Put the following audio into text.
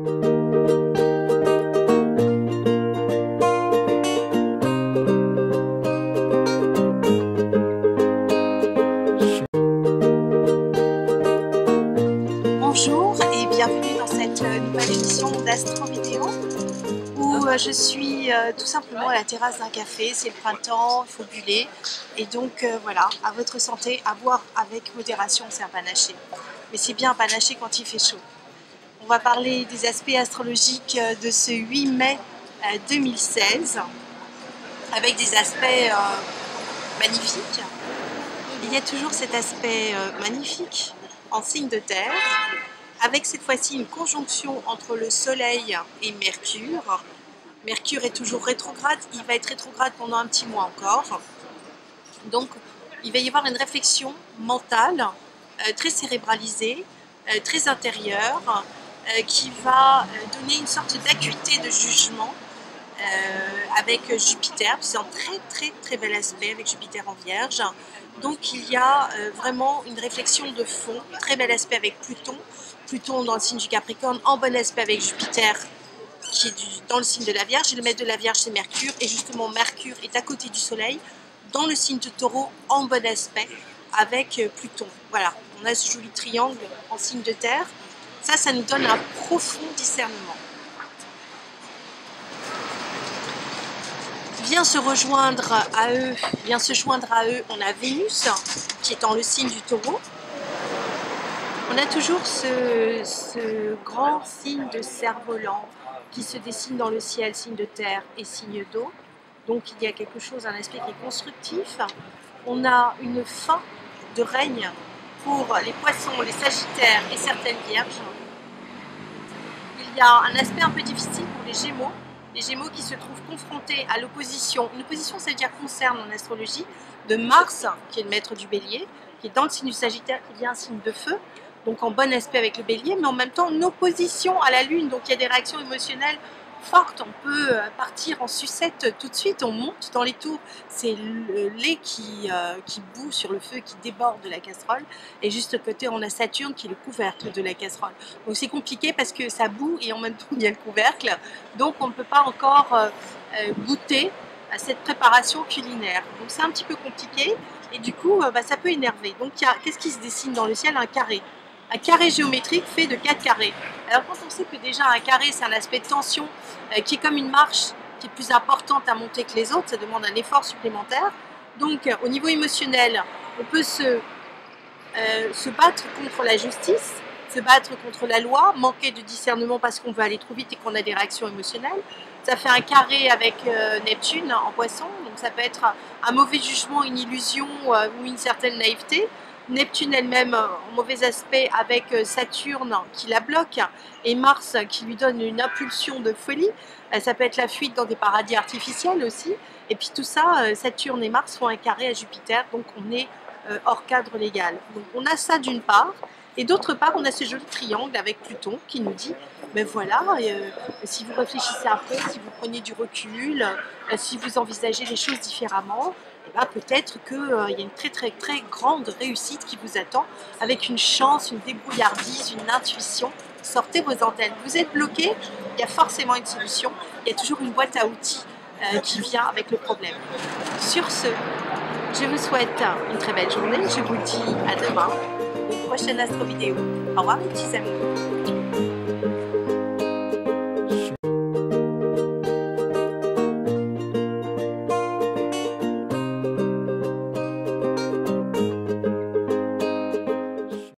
Bonjour et bienvenue dans cette nouvelle émission d'Astro Vidéo où je suis tout simplement à la terrasse d'un café. C'est le printemps, il faut buller et donc voilà, à votre santé, à boire avec modération, c'est un panaché. Mais c'est bien un panaché quand il fait chaud. On va parler des aspects astrologiques de ce 8 mai 2016 avec des aspects magnifiques. Il y a toujours cet aspect magnifique en signe de terre, avec cette fois-ci une conjonction entre le Soleil et Mercure. Mercure est toujours rétrograde, il va être rétrograde pendant un petit mois encore. Donc il va y avoir une réflexion mentale très cérébralisée, très intérieure, qui va donner une sorte d'acuité de jugement avec Jupiter. C'est un très bel aspect avec Jupiter en Vierge. Donc il y a vraiment une réflexion de fond, très bel aspect avec Pluton. Pluton dans le signe du Capricorne, en bon aspect avec Jupiter qui est dans le signe de la Vierge. Et le maître de la Vierge c'est Mercure, et justement Mercure est à côté du Soleil dans le signe de Taureau en bon aspect avec Pluton. Voilà, on a ce joli triangle en signe de terre. Ça nous donne un profond discernement. Vient se joindre à eux, on a Vénus qui est dans le signe du Taureau. On a toujours ce grand signe de cerf-volant qui se dessine dans le ciel, signe de terre et signe d'eau. Donc il y a quelque chose, un aspect qui est constructif. On a une fin de règne pour les poissons, les sagittaires et certaines vierges. Il y a un aspect un peu difficile pour les Gémeaux. Les Gémeaux qui se trouvent confrontés à l'opposition. Une opposition, ça veut dire concerne en astrologie, de Mars, qui est le maître du Bélier, qui est dans le signe du Sagittaire, qui vient un signe de feu, donc en bon aspect avec le Bélier, mais en même temps en opposition à la Lune. Donc il y a des réactions émotionnelles fortes. On peut partir en sucette tout de suite, on monte dans les tours. C'est le lait qui bout sur le feu, qui déborde de la casserole. Et juste à côté, on a Saturne qui est le couvercle de la casserole. Donc c'est compliqué parce que ça bout et en même temps il y a le couvercle. Donc on ne peut pas encore goûter à cette préparation culinaire. Donc c'est un petit peu compliqué et du coup ça peut énerver. Donc qu'est-ce qui se dessine dans le ciel? Un carré. Un carré géométrique fait de 4 carrés. Alors quand on sait que déjà un carré c'est un aspect de tension qui est comme une marche qui est plus importante à monter que les autres, ça demande un effort supplémentaire. Donc au niveau émotionnel, on peut se battre contre la justice, se battre contre la loi, manquer de discernement parce qu'on veut aller trop vite et qu'on a des réactions émotionnelles. Ça fait un carré avec Neptune en Poisson, donc ça peut être un mauvais jugement, une illusion ou une certaine naïveté. Neptune elle-même en mauvais aspect avec Saturne qui la bloque et Mars qui lui donne une impulsion de folie. Ça peut être la fuite dans des paradis artificiels aussi. Et puis tout ça, Saturne et Mars font un carré à Jupiter, donc on est hors cadre légal. Donc on a ça d'une part. Et d'autre part, on a ce joli triangle avec Pluton qui nous dit, ben voilà, si vous réfléchissez un peu, si vous prenez du recul, si vous envisagez les choses différemment, eh ben peut-être qu'il y a une très grande réussite qui vous attend, avec une chance, une débrouillardise, une intuition. Sortez vos antennes. Vous êtes bloqué, il y a forcément une solution. Il y a toujours une boîte à outils qui vient avec le problème. Sur ce, je vous souhaite une très belle journée. Je vous dis à demain. Prochaine astro vidéo. Au revoir les petits amis.